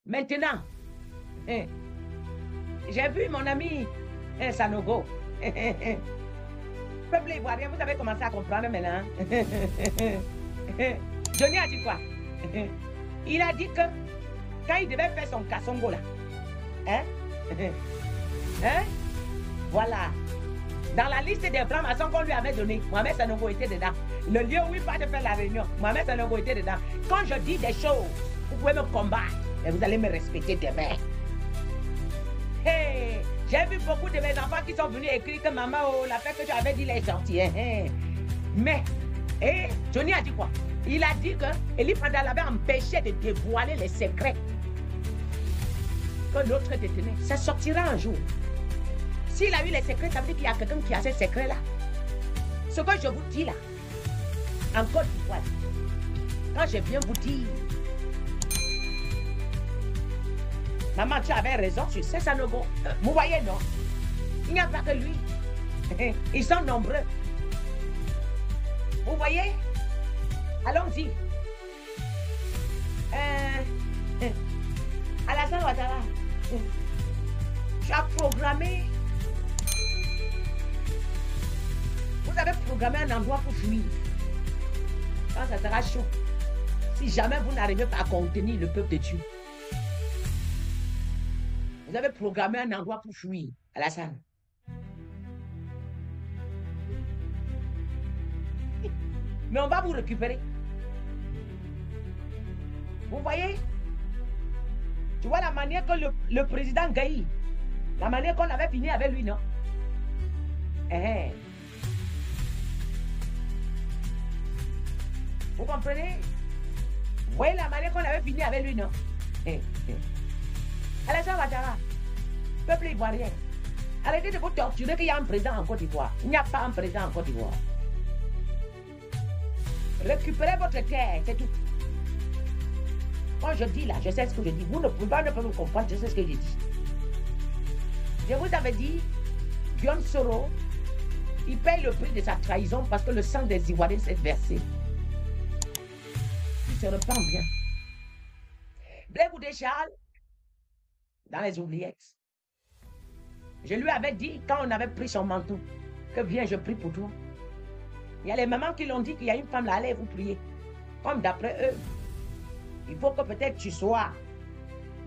Maintenant, j'ai vu mon ami Sanogo. Peuple ivoirien, vous avez commencé à comprendre maintenant. Johnny a dit quoi? Il a dit que quand il devait faire son Kassongo là, voilà. Dans la liste des francs-maçons qu'on lui avait donné, Mohamed Sanogo était dedans. Le lieu où il va de faire la réunion, Mohamed Sanogo était dedans. Quand je dis des choses, vous pouvez me combattre, mais vous allez me respecter demain. Hey, j'ai vu beaucoup de mes enfants qui sont venus écrire que maman, oh, la fête que tu avais dit, elle est sortie. Mais, Johnny a dit quoi? Il a dit que Eli Fandal avait empêché de dévoiler les secrets que l'autre détenait. Ça sortira un jour. S'il a eu les secrets, ça veut dire qu'il y a quelqu'un qui a ces secrets-là. Ce que je vous dis là, en Côte d'Ivoire, quand je viens vous dire, maman, tu avais raison sur ça, Sanogo. Vous voyez, non? Il n'y a pas que lui. Ils sont nombreux. Vous voyez? Allons-y. Alassane Ouattara, tu as programmé. Vous avez programmé un endroit pour fuir. Quand ça sera chaud. Si jamais vous n'arrivez pas à contenir le peuple de Dieu. Vous avez programmé un endroit pour fuir, Alassane. Mais on va vous récupérer. Vous voyez? Tu vois la manière que le président Gaï, la manière qu'on avait fini avec lui, non? Vous comprenez? Vous voyez la manière qu'on avait fini avec lui, non? Alassane Ouattara, peuple ivoirien, arrêtez de vous torturer qu'il y a un président en Côte d'Ivoire. Il n'y a pas un président en Côte d'Ivoire. Récupérez votre terre, c'est tout. Quand je dis là, je sais ce que je dis. Vous ne pouvez pas me comprendre, je sais ce que je dis. Je vous avais dit, Guillaume Soro, il paye le prix de sa trahison parce que le sang des Ivoiriens s'est versé. Il se repent bien. Blaise Goudé Charles, dans les oubliettes. Je lui avais dit, quand on avait pris son manteau, que viens, je prie pour toi. Il y a les mamans qui l'ont dit qu'il y a une femme là, allez vous prier. Comme d'après eux, il faut que peut-être tu sois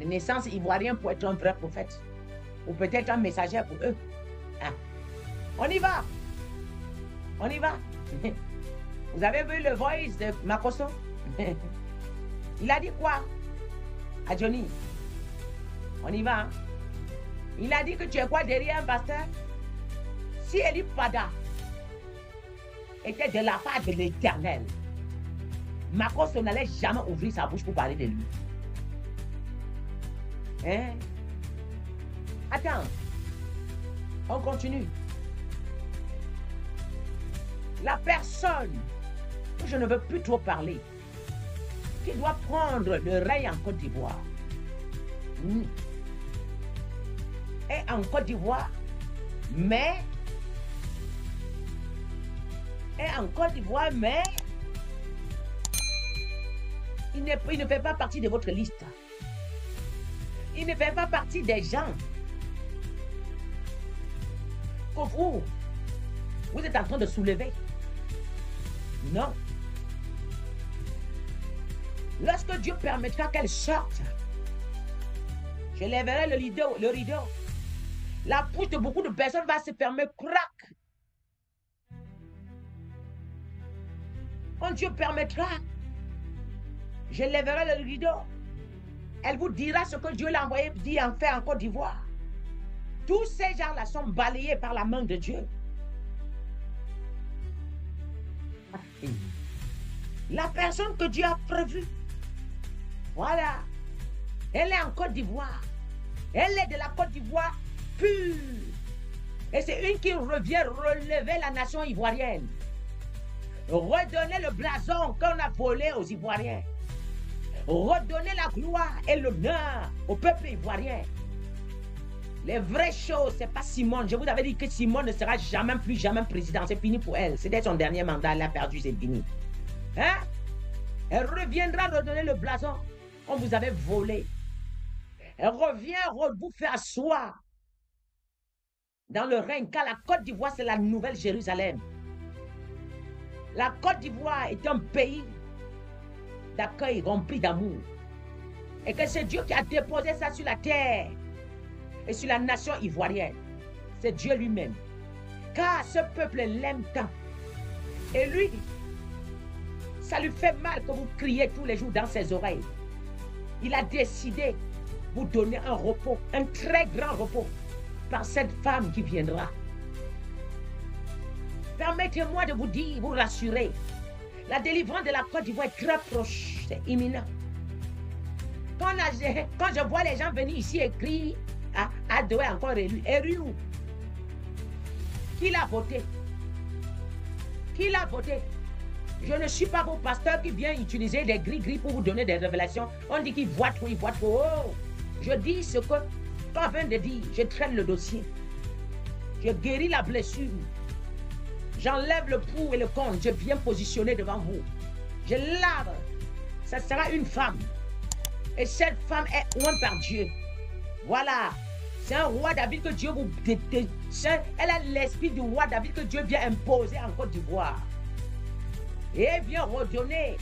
de naissance ivoirienne pour être un vrai prophète. Ou peut-être un messager pour eux. On y va. On y va. Vous avez vu le voice de Makosso? Il a dit quoi à Johnny? On y va. Il a dit que tu es quoi derrière un pasteur? Si Eli Pada était de la part de l'Éternel, Makosso n'allait jamais ouvrir sa bouche pour parler de lui. Attends. On continue. La personne que je ne veux plus trop parler, qui doit prendre le règne en Côte d'Ivoire, est en Côte d'Ivoire, mais il ne fait pas partie de votre liste. Il ne fait pas partie des gens que vous êtes en train de soulever. Non. Lorsque Dieu permettra qu'elle sorte, je lèverai le rideau. La bouche de beaucoup de personnes va se fermer, crac. Quand Dieu permettra, je lèverai le rideau. Elle vous dira ce que Dieu l'a envoyé dire en fait en Côte d'Ivoire. Tous ces gens-là sont balayés par la main de Dieu. La personne que Dieu a prévue, voilà, elle est en Côte d'Ivoire. Elle est de la Côte d'Ivoire pure. Et c'est une qui revient relever la nation ivoirienne. Redonner le blason qu'on a volé aux Ivoiriens. Redonner la gloire et l'honneur au peuple ivoirien. Les vraies choses, c'est pas Simone. Je vous avais dit que Simone ne sera jamais plus jamais président. C'est fini pour elle. C'était son dernier mandat. Elle a perdu, c'est fini. Elle reviendra redonner le blason qu'on vous avait volé. Elle revient vous faire asseoir dans le règne, car la Côte d'Ivoire, c'est la nouvelle Jérusalem. La Côte d'Ivoire est un pays d'accueil rempli d'amour. Et que c'est Dieu qui a déposé ça sur la terre et sur la nation ivoirienne. C'est Dieu lui-même. Car ce peuple l'aime tant. Et lui, ça lui fait mal que vous criez tous les jours dans ses oreilles. Il a décidé de vous donner un repos, un très grand repos, par cette femme qui viendra. Permettez-moi de vous dire, vous rassurer, la délivrance de la Côte d'Ivoire est très proche, c'est imminent. Quand je vois les gens venir ici écrire Ado est encore élu, élu où? Qui l'a voté? Qui l'a voté? Je ne suis pas vos pasteurs qui viennent utiliser des gris-gris pour vous donner des révélations. On dit qu'il voit trop, il voit trop. Oh, je dis ce que on vient de dire. Je traîne le dossier. Je guéris la blessure. J'enlève le pour et le contre. Je viens positionner devant vous. Je lave. Ça sera une femme. Et cette femme est ointe par Dieu. Voilà. C'est un roi David que Dieu vous déteste. Elle a l'esprit du roi David que Dieu vient imposer en Côte d'Ivoire. Et elle vient redonner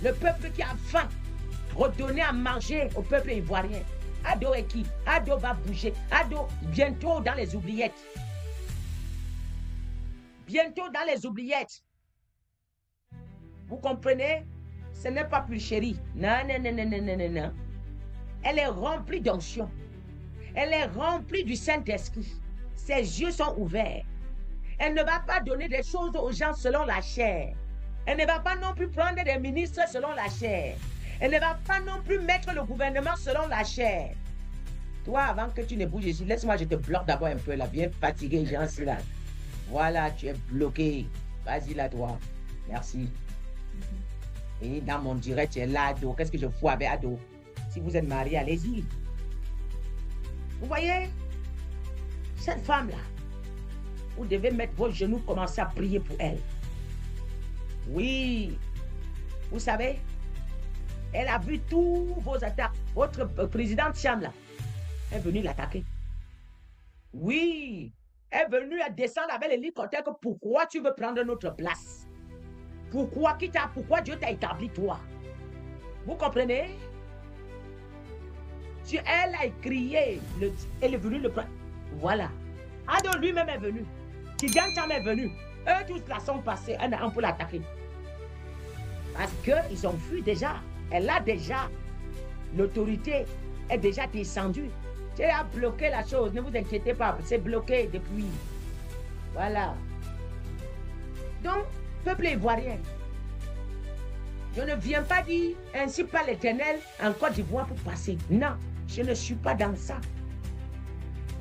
le peuple qui a faim, redonner à manger au peuple ivoirien. Ado est qui? Ado va bouger. Ado, bientôt dans les oubliettes. Bientôt dans les oubliettes. Vous comprenez? Ce n'est pas plus chérie. Non, non, non, non, non, non, non. Elle est remplie d'onction. Elle est remplie du Saint-Esprit. Ses yeux sont ouverts. Elle ne va pas donner des choses aux gens selon la chair. Elle ne va pas non plus prendre des ministres selon la chair. Elle ne va pas non plus mettre le gouvernement selon la chair. Toi, avant que tu ne bouges ici, laisse-moi, je te bloque d'abord un peu là. Bien fatigué, j'en suis là. Voilà, tu es bloqué. Vas-y là, toi. Merci. Et dans mon direct, tu es là, Ado. Qu'est-ce que je fous avec Ado? Si vous êtes marié, allez-y. Vous voyez? Cette femme-là, vous devez mettre vos genoux, commencer à prier pour elle. Oui. Vous savez, elle a vu tous vos attaques. Votre présidente Cham, là, est venue l'attaquer. Oui. Elle est venue à descendre avec l'hélicoptère. Pourquoi tu veux prendre notre place? Pourquoi Dieu t'a établi toi? Vous comprenez? Elle a crié, elle est venue le prendre. Voilà. Ado lui-même est venu. Tigan Cham est venu. Eux tous là sont passés un an pour l'attaquer. Parce qu'ils ont fui déjà. Elle a déjà. L'autorité est déjà descendue. Tu as bloqué la chose. Ne vous inquiétez pas. C'est bloqué depuis. Voilà. Donc, peuple ivoirien, je ne viens pas dire ainsi par l'Éternel en Côte d'Ivoire pour passer. Non, je ne suis pas dans ça.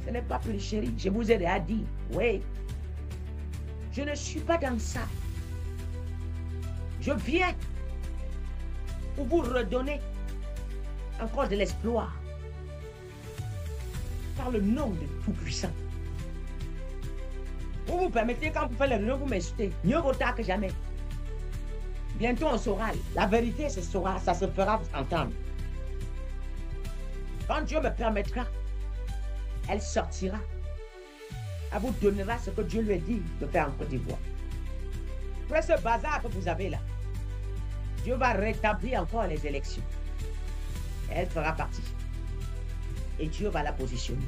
Ce n'est pas plus chéri. Je vous ai déjà dit. Oui. Je ne suis pas dans ça. Je viens pour vous redonner encore de l'exploit par le nom de Tout-Puissant. Vous vous permettez, quand vous faites le nom, vous m'insultez. Mieux vaut tard que jamais. Bientôt on saura. La vérité se saura, ça se fera entendre. Quand Dieu me permettra, elle sortira. Elle vous donnera ce que Dieu lui a dit de faire en Côte d'Ivoire. Après ce bazar que vous avez là, Dieu va rétablir encore les élections. Elle fera partie. Et Dieu va la positionner.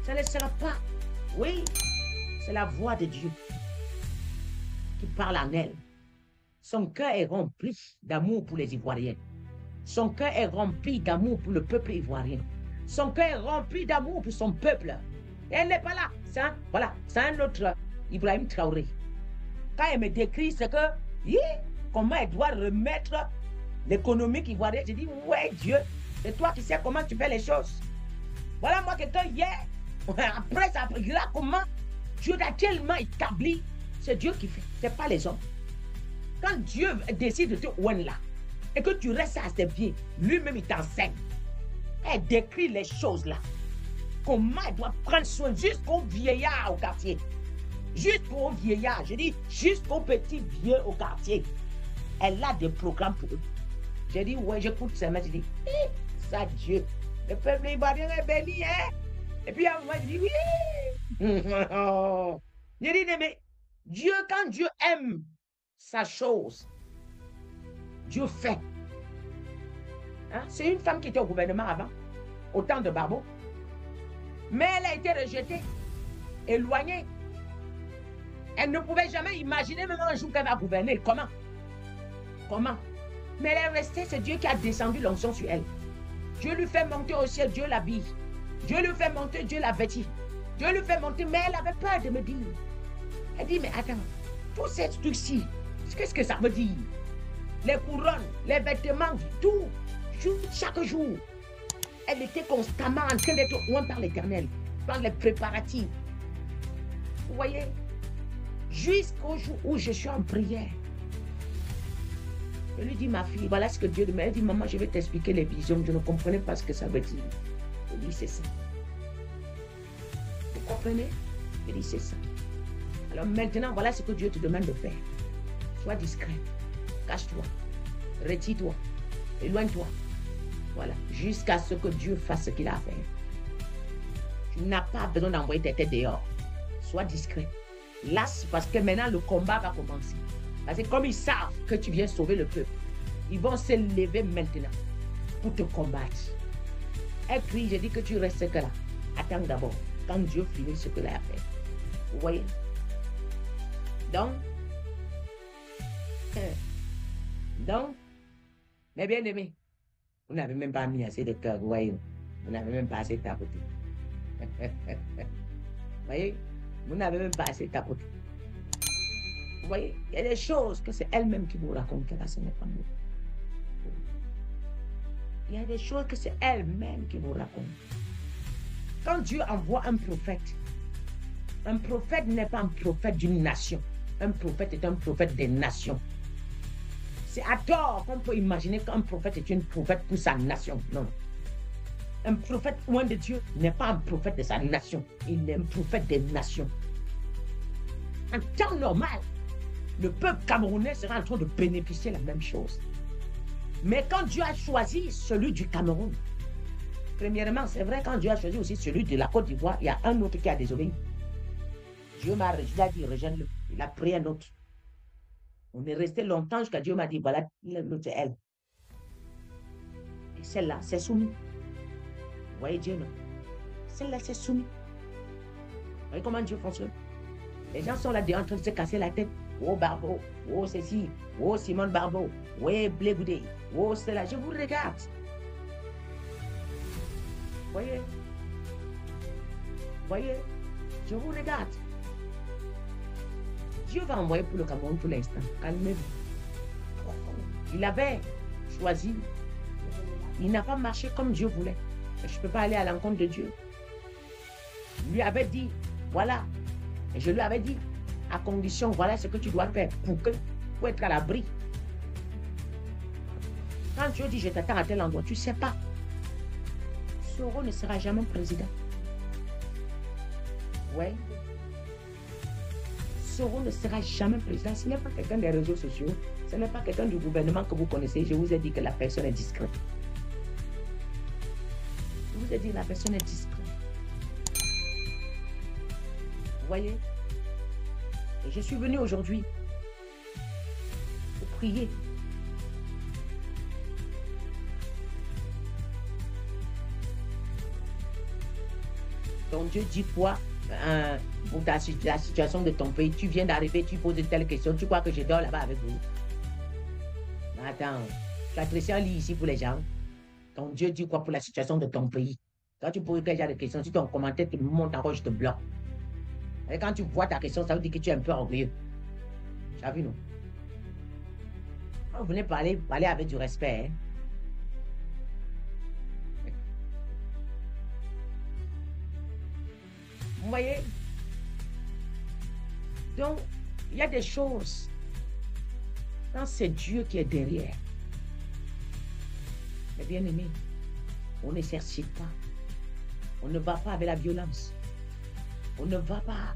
Ça ne sera pas. Oui, c'est la voix de Dieu qui parle en elle. Son cœur est rempli d'amour pour les Ivoiriens. Son cœur est rempli d'amour pour le peuple ivoirien. Son cœur est rempli d'amour pour son peuple. Et elle n'est pas là. Voilà, c'est un autre Ibrahim Traoré. Quand elle me décrit ce que, comment elle doit remettre l'économie ivoirienne, je dis, ouais Dieu, c'est toi qui sais comment tu fais les choses. Voilà moi quelqu'un hier, après ça, là comment Dieu a tellement établi, c'est Dieu qui fait, c'est pas les hommes. Quand Dieu décide de te ouer là, et que tu restes à ses pieds, lui-même il t'enseigne. Elle décrit les choses là. Comment elle doit prendre soin jusqu'au vieillard au quartier. Jusqu'au vieillard, je dis jusqu'au petit vieux au quartier. Elle a des programmes pour eux. J'ai dit, ouais, j'écoute ça, mais je dis, ça Dieu, Le peuple ivoirien est béni, hein? Et puis, à un moment, il dit, oui! Je dis, mais Dieu, quand Dieu aime sa chose, Dieu fait. Hein? C'est une femme qui était au gouvernement avant, au temps de Barbeau. Mais elle a été rejetée, éloignée. Elle ne pouvait jamais imaginer même un jour qu'elle va gouverner. Comment? Comment? Mais elle est restée, c'est Dieu qui a descendu l'onction sur elle. Dieu lui fait monter au ciel, Dieu l'habille. Dieu lui fait monter, Dieu la vêtit. Dieu lui fait monter, mais elle avait peur de me dire. Elle dit, mais attends, tous ces trucs-ci, qu'est-ce que ça veut dire? Les couronnes, les vêtements, tout, chaque jour. Elle était constamment en train d'être loin par l'Éternel, dans les préparatifs. Vous voyez? Jusqu'au jour où je suis en prière. Je lui dis, ma fille, voilà ce que Dieu demande. Elle dit, maman, je vais t'expliquer les visions. Je ne comprenais pas ce que ça veut dire. Je dis, c'est ça. Vous comprenez? Je dis, c'est ça. Alors maintenant, voilà ce que Dieu te demande de faire. Sois discret. Cache-toi. Retire-toi. Éloigne-toi. Voilà. Jusqu'à ce que Dieu fasse ce qu'il a à faire. Tu n'as pas besoin d'envoyer tes têtes dehors. Sois discret. Laisse, parce que maintenant, le combat va commencer. Parce que comme ils savent que tu viens sauver le peuple, ils vont se lever maintenant pour te combattre. Elle crie, je dis que tu restes que là. Attends d'abord, quand Dieu finit ce qu'il a à faire. Vous voyez? Donc, mes bien-aimés, vous n'avez même pas mis assez de cœur, vous voyez? Vous n'avez même pas assez tapoté. Vous voyez? Vous n'avez même pas assez tapoté. Vous voyez, il y a des choses que c'est elle-même qui vous raconte, que là, ce n'est pas nous. Il y a des choses que c'est elle-même qui vous raconte. Quand Dieu envoie un prophète n'est pas un prophète d'une nation. Un prophète est un prophète des nations. C'est à tort qu'on peut imaginer qu'un prophète est une prophète pour sa nation. Non. Un prophète loin de Dieu n'est pas un prophète de sa nation. Il est un prophète des nations. En temps normal, le peuple camerounais sera en train de bénéficier de la même chose. Mais quand Dieu a choisi celui du Cameroun, premièrement, c'est vrai, quand Dieu a choisi aussi celui de la Côte d'Ivoire, il y a un autre qui a désobéi. Dieu m'a dit, rejoins-le. Il a pris un autre. On est resté longtemps jusqu'à Dieu m'a dit, voilà, l'autre c'est elle. Et celle-là, c'est soumis. Vous voyez Dieu, non? Celle-là, c'est soumis. Vous voyez comment Dieu fonctionne? Les gens sont là en train de se casser la tête. Oh Barbeau, oh ceci, oh Simone Barbeau, oh Blé Goudé, oh cela. Je vous regarde. Voyez? Voyez? Je vous regarde. Dieu va envoyer pour le Cameroun pour l'instant. Calmez-vous. Il avait choisi. Il n'a pas marché comme Dieu voulait. Je ne peux pas aller à l'encontre de Dieu. Il lui avait dit, voilà. Et je lui avais dit, à condition, voilà ce que tu dois faire pour être à l'abri. Quand Dieu dit, je t'attends à tel endroit, tu ne sais pas. Soro ne sera jamais président. Ouais. Soro ne sera jamais président. Ce n'est pas quelqu'un des réseaux sociaux. Ce n'est pas quelqu'un du gouvernement que vous connaissez. Je vous ai dit que la personne est discrète. Je vous ai dit que la personne est discrète. Vous voyez? Et je suis venu aujourd'hui pour prier. Donc Dieu dit quoi pour la situation de ton pays? Tu viens d'arriver, tu poses une telle question, tu crois que je dors là-bas avec vous? Attends, tu as tressé un lit ici pour les gens. Donc Dieu dit quoi pour la situation de ton pays? Quand tu poses quel genre de questions, si ton commentaire te monte encore, je te bloque. Et quand tu vois ta question, ça veut dire que tu es un peu orgueilleux. Tu as vu, non? Quand vous venez parler avec du respect. Hein? Vous voyez? Donc, il y a des choses. Quand c'est Dieu qui est derrière. Mais bien aimé, on ne s'excite pas. On ne va pas avec la violence. On ne va pas.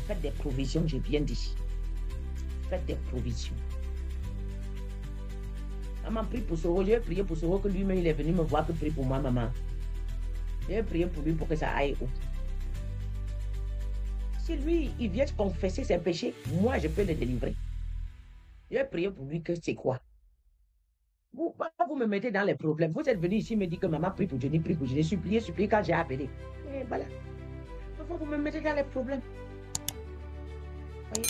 Faites des provisions, j'ai bien dit. Faites des provisions. Maman prie pour Soro. J'ai prié pour Soro que lui-même, il est venu me voir que prie pour moi, maman. J'ai prié pour lui pour que ça aille où. Si lui, il vient confesser ses péchés, moi, je peux le délivrer. J'ai prié pour lui que c'est quoi? Vous me mettez dans les problèmes. Vous êtes venu ici me dire que maman prie pour Johnny, prie pour Johnny, supplier quand j'ai appelé. Et voilà. Pourquoi vous me mettez dans les problèmes? Voyez?